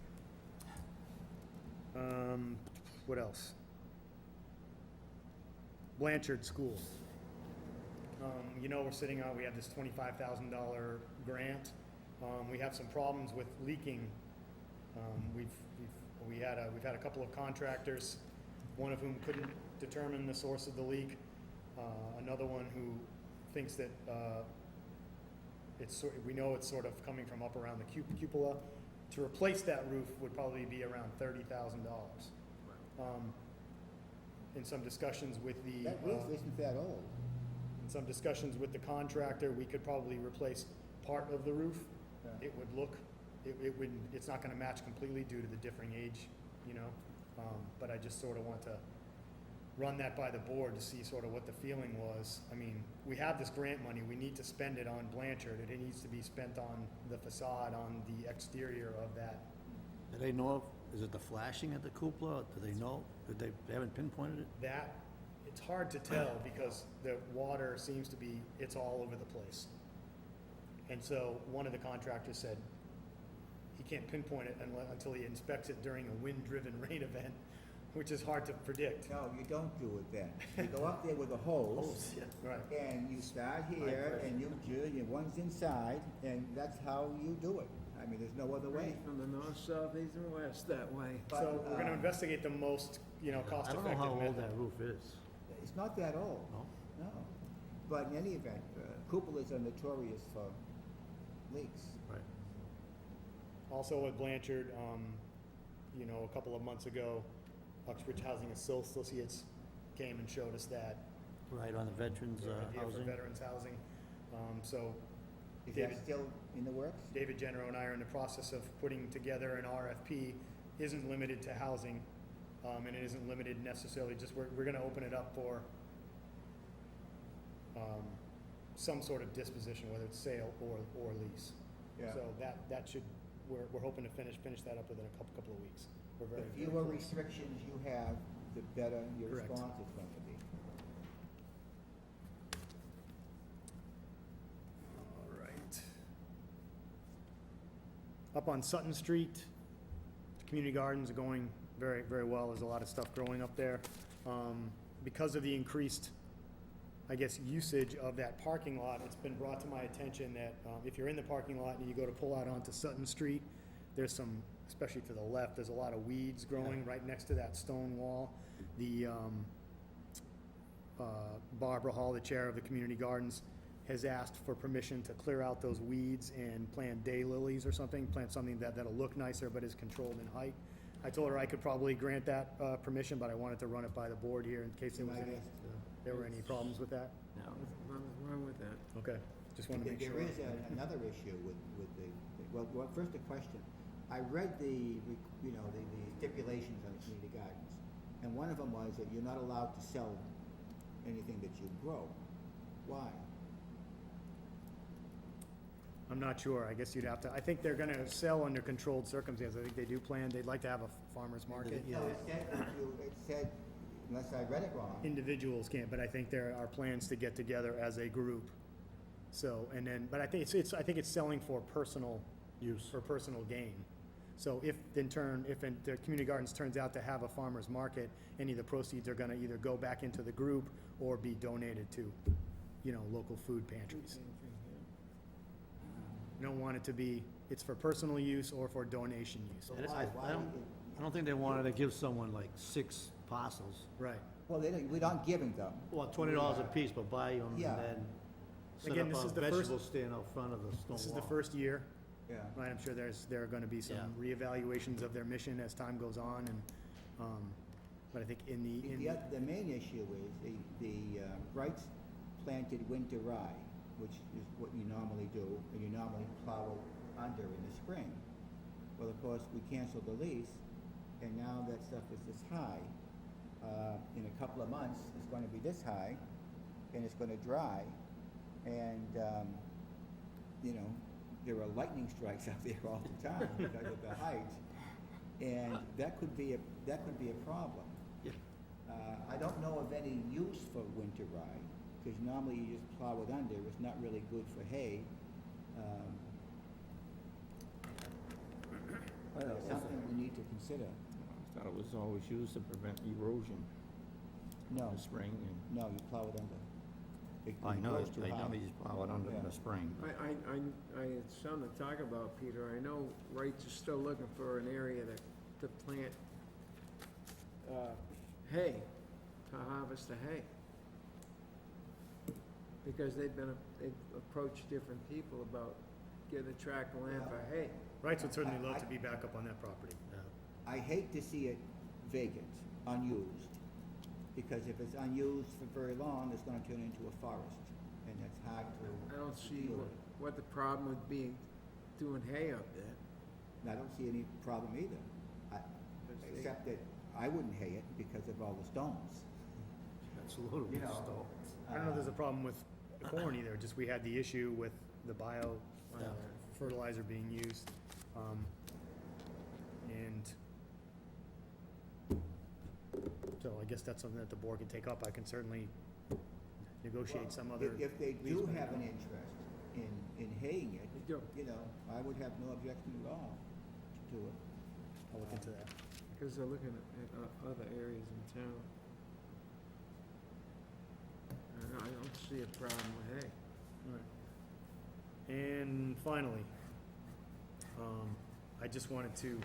What else? Blanchard School. You know, we're sitting on, we have this $25,000 grant. We have some problems with leaking. We've had a couple of contractors, one of whom couldn't determine the source of the leak. Another one who thinks that we know it's sort of coming from up around the cupola. To replace that roof would probably be around $30,000. In some discussions with the That roof isn't that old. in some discussions with the contractor, we could probably replace part of the roof. Yeah. It would look, it would, it's not gonna match completely due to the differing age, you know? But I just sort of want to run that by the board to see sort of what the feeling was. I mean, we have this grant money, we need to spend it on Blanchard, and it needs to be spent on the facade, on the exterior of that. Do they know, is it the flashing at the cupola? Do they know? They haven't pinpointed it? That, it's hard to tell because the water seems to be, it's all over the place. And so one of the contractors said he can't pinpoint it until he inspects it during a wind-driven rain event, which is hard to predict. No, you don't do it then. You go up there with a hose, Right. and you start here, and one's inside, and that's how you do it. I mean, there's no other way. From the north, south, east, and west that way. So But, we're gonna investigate the most, I don't cost-effective know how old method. that roof is. It's not that old, No? no. But in any event, cupolas are notorious for leaks. Right. Also at Blanchard, a couple of months ago, Uxbridge Housing Associates came and showed us that Right, on the veterans their idea for housing. veterans housing. So Is David- that still in the works? David Genero and I are in the process of putting together an RFP. Isn't limited to housing, and it isn't limited necessarily, just we're gonna open it up for some sort of disposition, whether it's sale or lease. Yeah. So that should, we're hoping to finish that up within a couple of weeks. We're The very, very fewer close. restrictions you have, the better your Correct. response is going to be. All right. Up on Sutton Street, the community gardens are going very, very well. There's a lot of stuff growing up there. Because of the increased, I guess, usage of that parking lot, it's been brought to my attention that if you're in the parking lot and you go to pull out onto Sutton Street, there's some, especially to the left, there's a lot of weeds growing right next to that stone wall. The Barbara Hall, the chair of the community gardens, has asked for permission to clear out those weeds and plant daylilies or something, plant something that'll look nicer but is controlled in height. I told her I could probably grant that permission, but I wanted to run it by the board here in case there was any, there were any problems with that. No. Nothing wrong with that. Okay, just wanted to make sure. There is another issue with well, first a question. I read the stipulations on the community gardens, and one of them was that you're not allowed to sell anything that you grow. Why? I'm not sure, I guess you'd have to, I think they're gonna sell under controlled circumstances. I think they do plan, they'd like to have a farmer's market. Yeah. No, it said, unless I read it wrong, Individuals can't, but I think there are plans to get together as a group. So, and then, but I think I think it's selling for personal use, for personal gain. So if the community gardens turns out to have a farmer's market, any of the proceeds are gonna either go back into the group or be donated to, local food pantries. You don't want it to be, it's for personal use or for donation use. so I why? I don't think they wanted to give someone like 6 parcels. Right. Well, we're not giving them. Well, $20 a piece, but buy them and Yeah. then set Again, up this a is the first- vegetable stand out front of the stone wall. This is the first year, Yeah. right? I'm sure there are gonna be some Yeah. reevaluations of their mission as time goes on and, but I think The main issue is the Wrights planted winter rye, which is what you normally do, and you normally plow under in the spring. Well, of course, we canceled the lease, and now that stuff is this high. In a couple of months, it's gonna be this high, and it's gonna dry, and, there are lightning strikes out there all the time because of the height, and that could be a problem. Yeah. I don't know of any use for winter rye, because normally you just plow it under, it's not really good for hay. Something we need to consider. I thought it was always used to prevent erosion. No. in the spring, and No, you plow it under. I know, It goes too I know high. you just plow it under in Yeah. the spring. It's something to talk about, Peter. I know Wrights is still looking for an area to plant, hay, to harvest the hay. Because they've approached different people about getting a tract of land for hay. Rights would certainly love to be back up on that property. I hate to see it vacant, unused, because if it's unused for very long, it's gonna turn into a forest, and it's hard to. I don't see deal with. what the problem would be doing hay up there. And I don't see any problem either, except that I wouldn't hay it because of all the stones. That's a little You bit know, still. I don't know if there's a problem with the corn either, just we had the issue with the bio Yeah. fertilizer being used. And so I guess that's something that the board can take up. I can certainly negotiate some other. If they do easement. have an interest in haying it, They do. you know, I would have no objection at all to it. I'll look into that. Because they're looking at other areas in town. I don't see a problem with hay. All right. And finally, I just wanted to,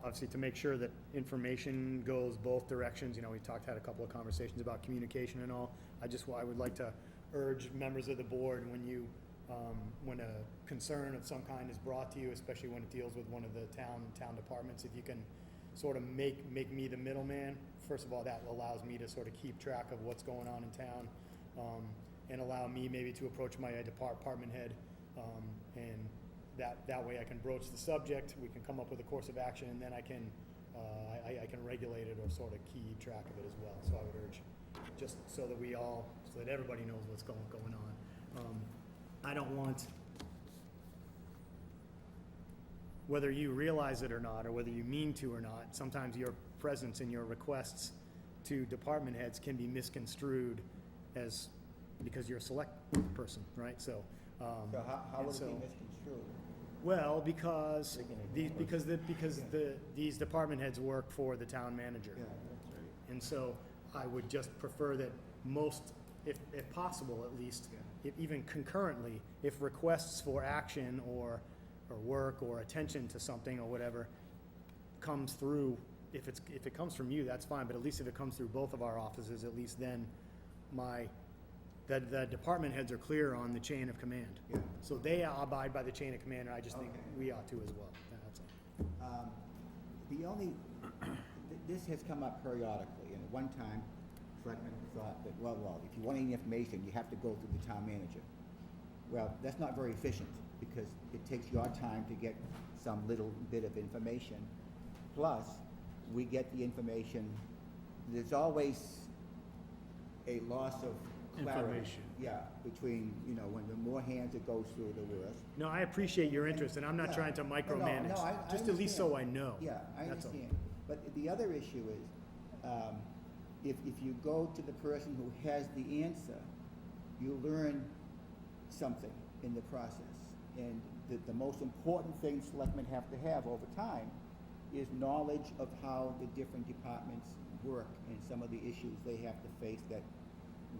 obviously to make sure that information goes both directions, you know, had a couple of conversations about communication and all. I would like to urge members of the board, when a concern of some kind is brought to you, especially when it deals with one of the town departments, if you can sort of make me the middleman. First of all, that allows me to sort of keep track of what's going on in town, and allow me maybe to approach my department head, and that way I can broach the subject, we can come up with a course of action, and then I can regulate it or sort of keep track of it as well. So I would urge, just so that everybody knows what's going on. I don't want, whether you realize it or not, or whether you mean to or not, sometimes your presence and your requests to department heads can be misconstrued as, because you're a select person, right? So, So how would it be so- misconstrued? well, because They're gonna these department heads work for the town manager. Yeah. And so I would just prefer that most, if possible at least, if even concurrently, if requests for action or work or attention to something or whatever comes through, if it comes from you, that's fine, but at least if it comes through both of our offices, at least then the department heads are clear on the chain of command. Yeah. So they abide by the chain of command, and I just think Okay. we ought to as well. That's all. The only, this has come up periodically, and at one time, Selectmen thought that, well, if you want any information, you have to go through the town manager. Well, that's not very efficient, because it takes your time to get some little bit of information. Plus, we get the information, there's always a loss of clarity. Information. Yeah, between, when the more hands it goes through, the worse. No, I appreciate your interest, and I'm not Yeah. trying to No, micromanage, no, I just at least so I understand. know. Yeah, I That's all. understand. But the other issue is, if you go to the person who has the answer, you learn something in the process. And the most important thing selectmen have to have over time is knowledge of how the different departments work and some of the issues they have to face that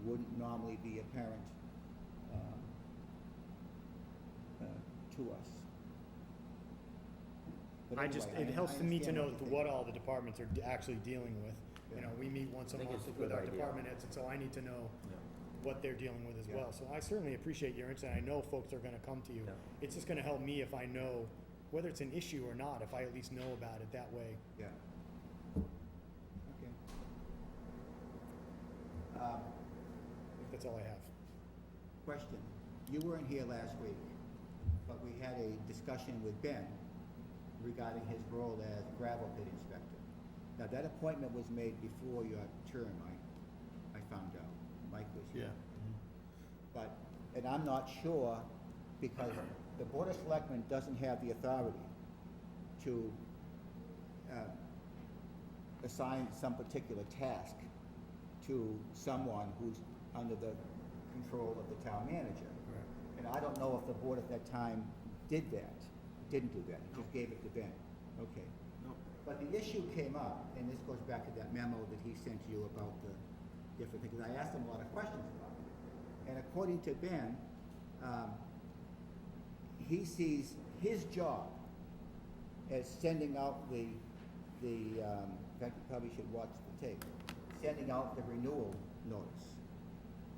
wouldn't normally be apparent to us. But anyway, It helps I to me to understand know what you think. what all the departments are actually dealing with. You know, we meet once a I think month it's a with good our idea. department heads, and so I need to know what they're dealing with as Yeah. well. So I certainly appreciate your interest, and I know folks are gonna come to you. Yeah. It's just gonna help me if I know, whether it's an issue or not, if I at least know about it that way. Yeah. Okay. I think that's all I have. Question. You weren't here last week, but we had a discussion with Ben regarding his role as gravel pit inspector. Now, that appointment was made before your term, I found out. Mike was Yeah. here. But, and I'm not sure, because the Board of Selectmen doesn't have the authority to assign some particular task to someone who's under the control of the town manager. And I don't know if the board at that time didn't do that, just gave it to Ben. Okay. No. But the issue came up, and this goes back to that memo that he sent you about the different things. I asked him a lot of questions about it. And according to Ben, he sees his job as sending out in fact, you probably should watch the tape, sending out the renewal notice.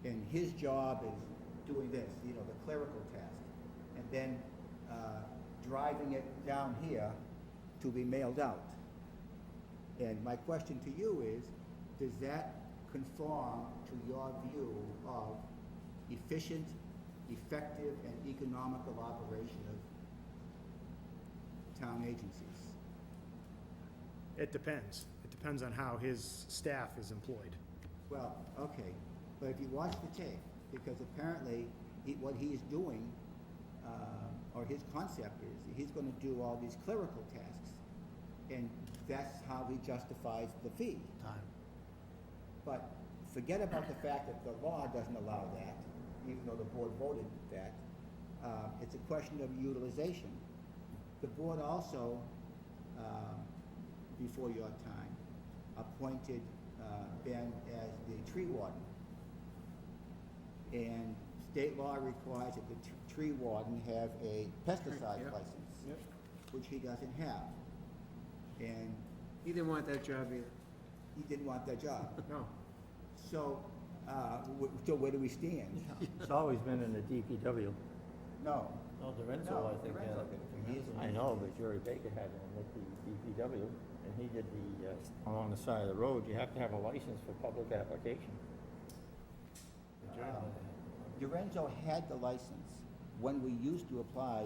And his job is doing this, you know, the clerical task, and then driving it down here to be mailed out. And my question to you is, does that conform to your view of efficient, effective, and economical operation of town agencies? It depends. It depends on how his staff is employed. Well, okay, but if you watch the tape, because apparently what he's doing, or his concept is, he's gonna do all these clerical tasks, and that's how he justifies the fee. Time. But forget about the fact that the law doesn't allow that, even though the board voted that. It's a question of utilization. The board also, before your time, appointed Ben as the tree warden. And state law requires that the tree warden have a pesticide Yep. license, Yep. which he doesn't have. And He didn't want that job either. he didn't want that job. No. So, so where do we stand? It's always been in the DPW. No. No, Lorenzo, No, I think, Lorenzo had did it. it for years and I years. know, but Jerry Baker had it at the DPW, and he did the, along the side of the road, you have to have a license for public application. Lorenzo had the license when we used to apply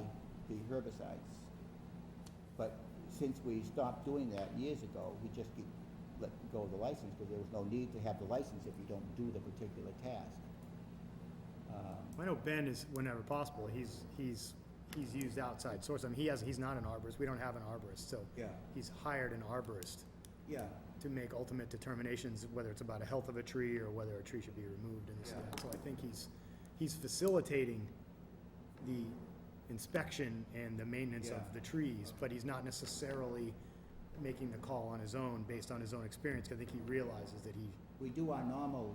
the herbicides. But since we stopped doing that years ago, we just let go of the license because there was no need to have the license if you don't do the particular task. I know Ben is, whenever possible, he's used outside source. I mean, he's not an arborist. We don't have an arborist, so Yeah, he's hired an arborist yeah, to make ultimate determinations, whether it's about the health of a tree or whether a tree should be removed and this and that. So I think he's facilitating the inspection and the maintenance of Yeah. the trees, but he's not necessarily making the call on his own based on his own experience. 'Cause I think he realizes that we do our normal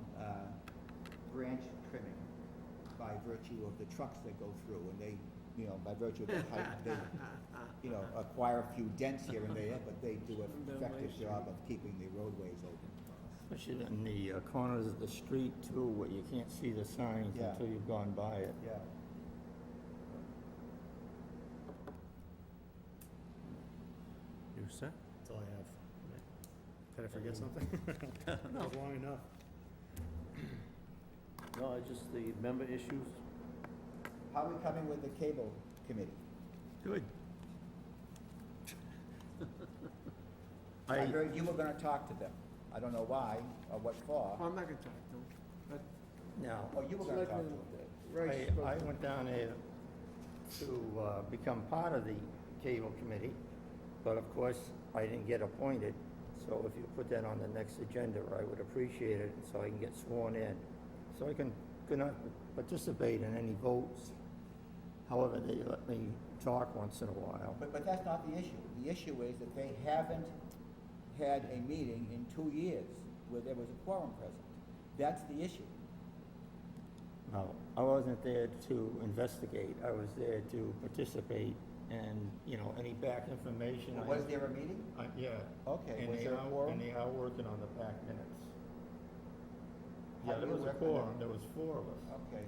branch trimming by virtue of the trucks that go through, and they, you know, by virtue of their height, they, you know, acquire a few dents here and there, but they do an effective job of keeping the roadways open. Especially in the corners of the street too, where you can't see the signs Yeah. until you've gone by it. Yeah. You set? that's all I have. Did I forget something? That was long enough. No, it's just the member issues. How are we coming with the cable committee? Good. I heard you were gonna talk to them. I don't know why or what for. Well, I'm not gonna talk to him, but Now, Oh, you were gonna talk to Selectman them. Rice spoke I to him. went down there to become part of the cable committee, but of course, I didn't get appointed. So if you put that on the next agenda, I would appreciate it, so I can get sworn in. So I can not participate in any votes. However, they let me talk once in a while. But that's not the issue. The issue is that they haven't had a meeting in 2 years where there was a quorum present. That's the issue. No, I wasn't there to investigate. I was there to participate and, you know, any back information. I- Was there a meeting? Yeah. Okay, And was they there a are- quorum? And they are working on the back minutes. How Yeah, do there you was a work on quorum, that? there was 4 of us. Okay.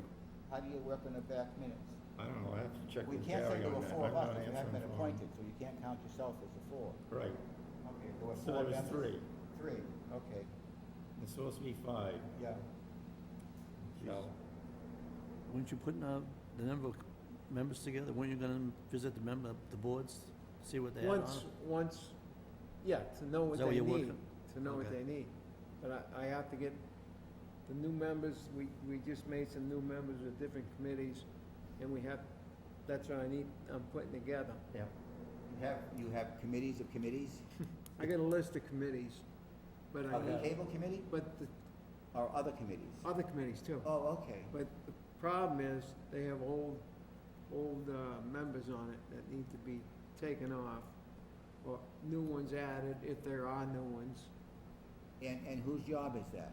How do you work on the back minutes? I don't know, I have to check We with can't say Gary there on were that. 4 of I'm us not if you haven't been answering for him. appointed, so you can't count yourself as a 4. Right, Okay, there were so 4 there was members? 3. 3, okay, It's supposed to be 5, yeah. so. Weren't you putting the number of members together? Weren't you gonna visit the boards, see what they had on? Once, yeah, to know what Is that what they you're need, working? to know what Okay. they need. But I have to get the new members, we just made some new members with different committees, and that's what I'm putting together. Yeah. You have committees of committees? I got a list of committees, but I Of the need, cable committee but the or other committees? other committees too. Oh, okay. But the problem is, they have old members on it that need to be taken off or new ones added, if there are new ones. And whose job is that?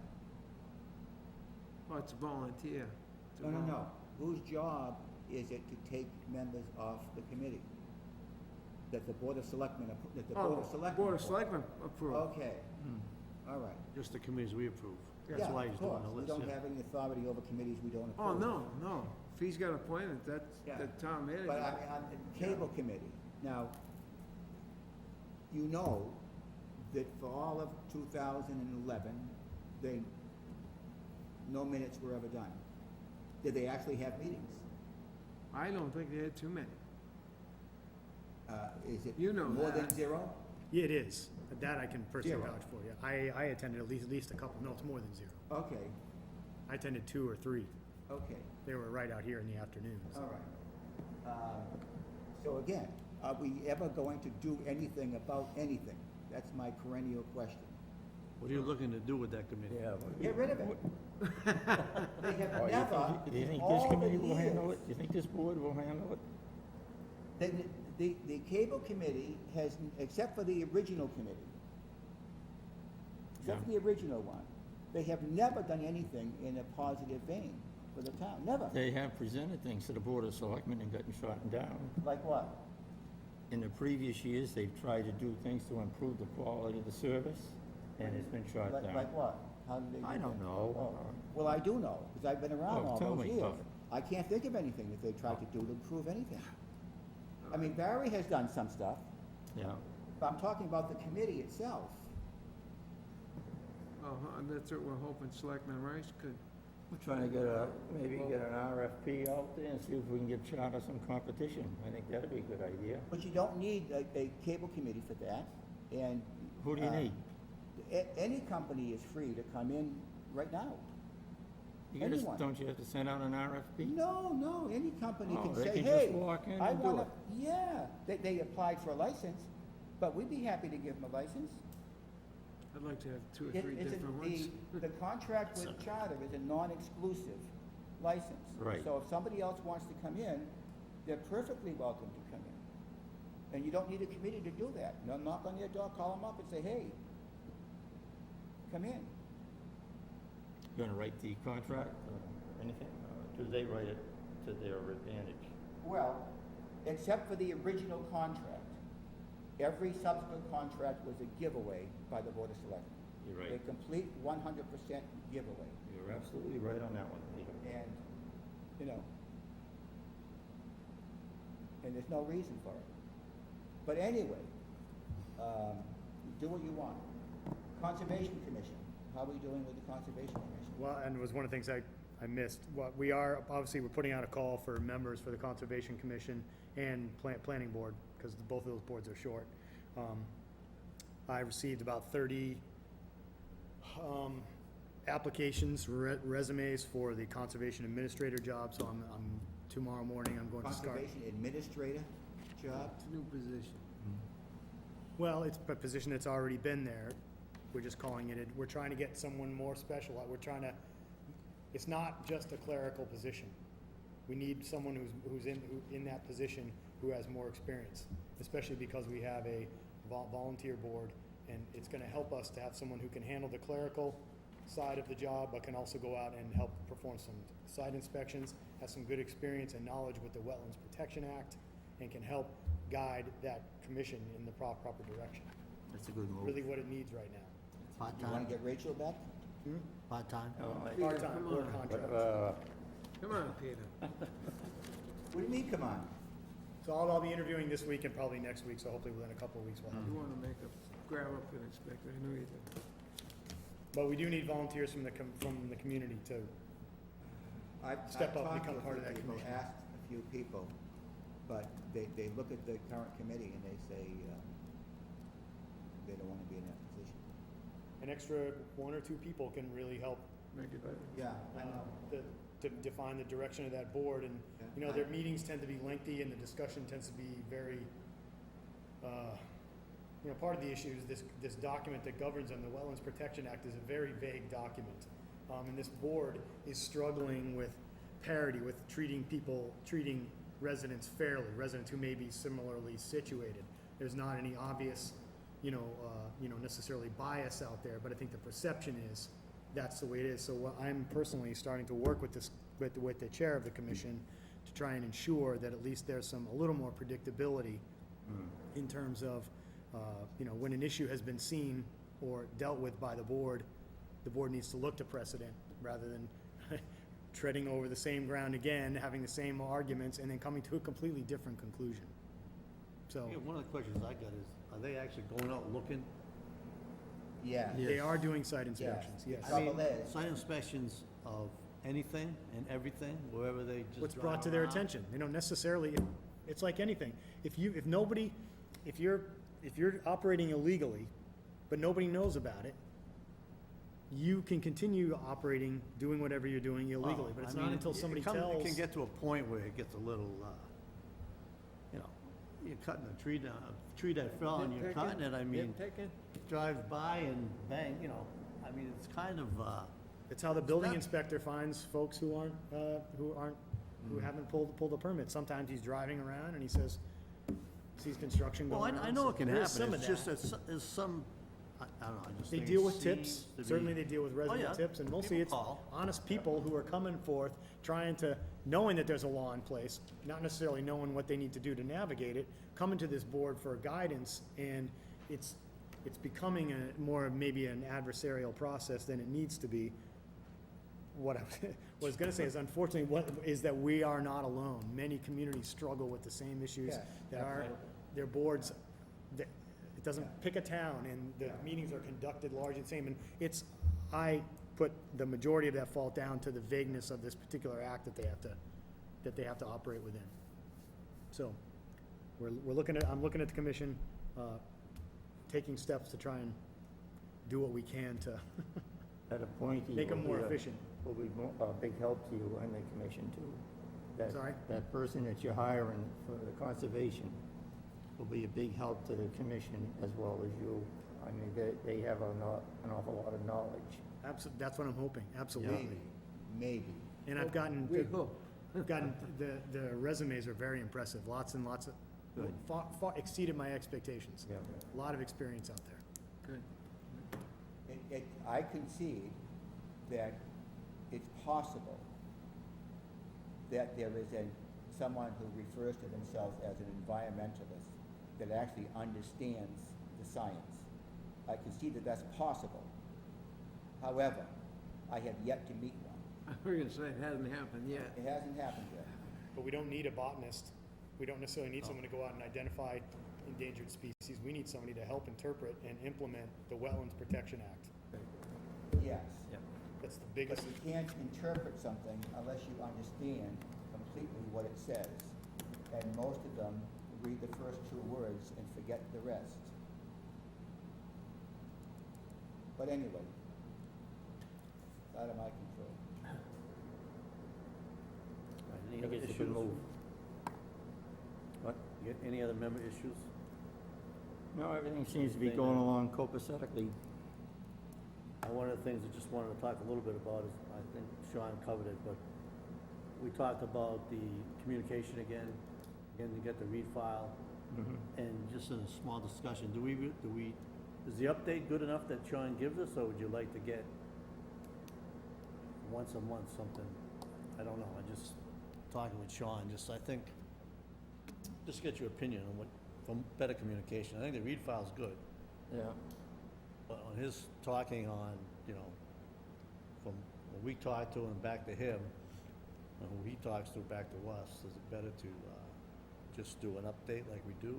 Well, it's a volunteer. It's a No. Whose job is it to take members off the committee? That the Board of Selectmen, that the Board of Selectmen. Board of appoint? Selectmen approve. Okay, all right. Just the committees we approve. Yeah, That's why of he's doing course. the We list, don't yeah. have any authority over committees we don't Oh, approve. no. If he's got appointment, that's Yeah. the town manager. But I mean, on the cable committee, now, you know that for all of 2011, no minutes were ever done. Did they actually have meetings? I don't think they had too many. Is it You know more than that. 0? Yeah, it is. That I can personally Zero. vouch for you. I attended at least a couple. No, it's more than 0. Okay, I attended 2 or 3. okay, They were right out here in the afternoons. all right. So again, are we ever going to do anything about anything? That's my perennial question. What are you looking to do with that committee? Yeah. Get rid of it. They have Oh, never, do you think in this all the committee will handle years- it? Do you think this board will handle it? The cable committee has, except for the original committee, except for the original one, they have never done anything in a positive vein for the town, never. They have presented things to the Board of Selectmen and gotten shot down. Like what? In the previous years, they've tried to do things to improve the quality of the service, and it's been shot down. Like what? How did they do that? I don't know. Oh, well, I do know, because I've been around Oh, all tell those me years. about it. I can't think of anything that they tried to do to improve anything. I mean, Barry has done some stuff, Yeah. but I'm talking about the committee itself. And that's what we're hoping Selectman Rice could. We're trying to maybe get an RFP out there and see if we can give Charter some competition. I think that'd be a good idea. But you don't need a cable committee for that, and. Who do you need? Any company is free to come in right now. anyone. Don't you have to send out an RFP? No, any company Oh, can they say, can hey. just walk in I and do wanna-" it. Yeah, they applied for a license, but we'd be happy to give them a license. I'd like to have 2 or It- 3 it's a- different ones. The contract with Charter is a non-exclusive license. Right. So if somebody else wants to come in, they're perfectly welcome to come in. And you don't need a committee to do that. No, knock on their door, call them up and say, hey, come in. You gonna write the contract or anything? Or do they write it to their advantage? Well, except for the original contract, every subsequent contract was a giveaway by the Board of Selectmen. You're A right. complete 100% giveaway. You're absolutely right on that one, Peter. And, you know, and there's no reason for it. But anyway, do what you want. Conservation Commission, how are we doing with the Conservation Commission? Well, and it was one of the things I missed. What we are, obviously, we're putting out a call for members for the Conservation Commission and Planning Board, because both of those boards are short. I received about 30 applications, resumes for the Conservation Administrator job, so I'm tomorrow morning, I'm going to start. Conservation Administrator job? It's a new position. Well, it's a position that's already been there. We're just calling it, we're trying to get someone more special. We're trying to, it's not just a clerical position. We need someone who's in that position who has more experience, especially because we have a volunteer board, and it's gonna help us to have someone who can handle the clerical side of the job, but can also go out and help perform some site inspections, has some good experience and knowledge with the Wetlands Protection Act, and can help guide that commission in the proper direction. That's a good move. Really what it needs right now. You wanna Part-time, get Rachel back? part-time. Peter, Part-time, come or on. contract. Come on, Peter. What do you mean, come on? So I'll be interviewing this week and probably next week, so hopefully within a couple of weeks we'll have. You wanna make a grab up an inspector, I know you do. But we do need volunteers from the community too. Step up, I've talked become to a part of few that people, commission. asked a few people, but they look at the current committee and they say, they don't wanna be in that position. An extra 1 or 2 people can really help Make it better. Yeah, I know. to define the direction of that board. And, you know, their meetings tend to be lengthy and the discussion tends to be very, you know, part of the issue is this document that governs them, the Wetlands Protection Act, is a very vague document. And this board is struggling with parity, with treating residents fairly, residents who may be similarly situated. there's not any obvious, necessarily bias out there, but I think the perception is that's the way it is. So I'm personally starting to work with with the chair of the commission to try and ensure that at least there's a little more predictability in terms of, when an issue has been seen or dealt with by the board needs to look to precedent rather than treading over the same ground again, having the same arguments, and then coming to a completely different conclusion. So, Yeah, one of the questions I got is, are they actually going out looking? Yeah. they are doing site inspections, yes. The trouble is, Site inspections of anything and everything, wherever they just What's drive brought to their around? attention, they don't necessarily, it's like anything. If you're operating illegally, but nobody knows about it, you can continue operating, doing whatever you're doing illegally, Oh, but it's I not mean, until it somebody come- tells. It can get to a point where it gets a little, you're cutting a tree down, a tree that fell and you're cutting it, I mean, Nitpicking? drives by and bang, I mean, it's kind of, It's how the building not- inspector finds folks who haven't pulled a permit. Sometimes he's driving around and he sees construction well, going on. I know so it can there is happen, some it's of just that. that there's some, I don't know, I just They think deal it with tips, seems to be- certainly they deal with Oh, resident yeah. tips, and mostly People it's call. honest people who are coming forth, knowing that there's a law in place, not necessarily knowing what they need to do to navigate it, coming to this board for guidance, and it's becoming maybe an adversarial process than it needs to be. What I was gonna say is unfortunately, is that we are not alone. Many communities struggle with the same issues Yeah, that their boards, it doesn't pick a town, and the meetings are conducted largely the same, and I put the majority of that fault down to the vagueness of this particular act that they have to operate within. So, I'm looking at the commission, taking steps to try and do what we can to That appointee make them will more be a- efficient. will be a big help to you and the commission too. That- Sorry? That person that you're hiring for the conservation will be a big help to the commission as well as you. I mean, they have an awful lot of knowledge. That's what I'm hoping, absolutely. maybe. And I've gotten, We hope. the resumes are very impressive, lots and lots of, Good. far exceeded my expectations. Yeah. A lot of experience out there. Good. I concede that it's possible that there is someone who refers to themselves as an environmentalist that actually understands the science. I concede that that's possible. However, I have yet to meet one. We're gonna say it hasn't happened yet. It hasn't happened yet. But we don't need a botanist. We don't necessarily need someone to go out and identify endangered species. We need somebody to help interpret and implement the Wetlands Protection Act. Yes. That's the But biggest, you can't interpret something unless you understand completely what it says. And most of them read the first two words and forget the rest. But anyway, it's out of my control. Any I other think it's a good issues? move. What? You got any other member issues? No, everything seems to be going along copacetically. One of the things I just wanted to talk a little bit about is, I think Sean covered it, but we talked about the communication again to get the read file, and just in a small discussion, is the update good enough that Sean gives us, or would you like to get once a month something? I don't know, I just, talking with Sean, I think, just get your opinion on from better communication. I think the read file's good. Yeah. But on his talking on, from when we talk to him back to him, and who he talks to back to us, is it better to just do an update like we do?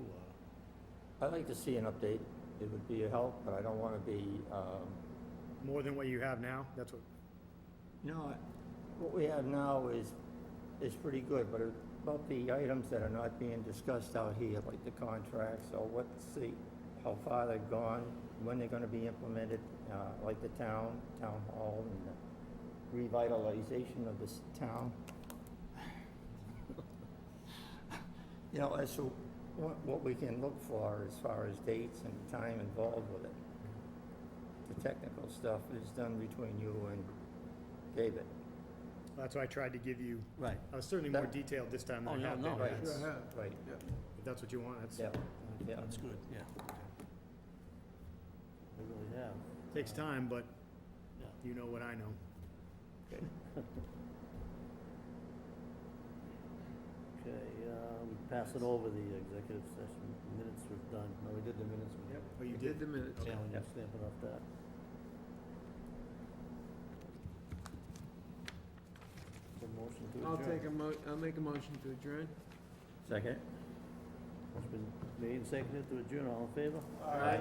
I'd like to see an update. It would be a help, but I don't want to be, more than what you have now, that's what, what we have now is pretty good, but about the items that are not being discussed out here, like the contracts, or how far they've gone, when they're gonna be implemented, like the town hall, and the revitalization of this town. As to what we can look for as far as dates and time involved with it. The technical stuff is done between you and David. that's why I tried to give you, Right. I was certainly more That- detailed this time than Oh, I have no, been. no, Sure have. Right. If that's what you want, that's. Yeah. Yeah. That's good, yeah. They really have. Takes time, but Yeah. you know what I know. Okay, we pass it over the executive session, minutes we've done, no, we did the minutes. we- Yep. Oh, you We did? the minutes. Yeah, we Yep. just stamp it off that. So motion to adjourn. I'll make a motion to adjourn. Second? Motion been made and seconded to adjourn, all in favor? Aye.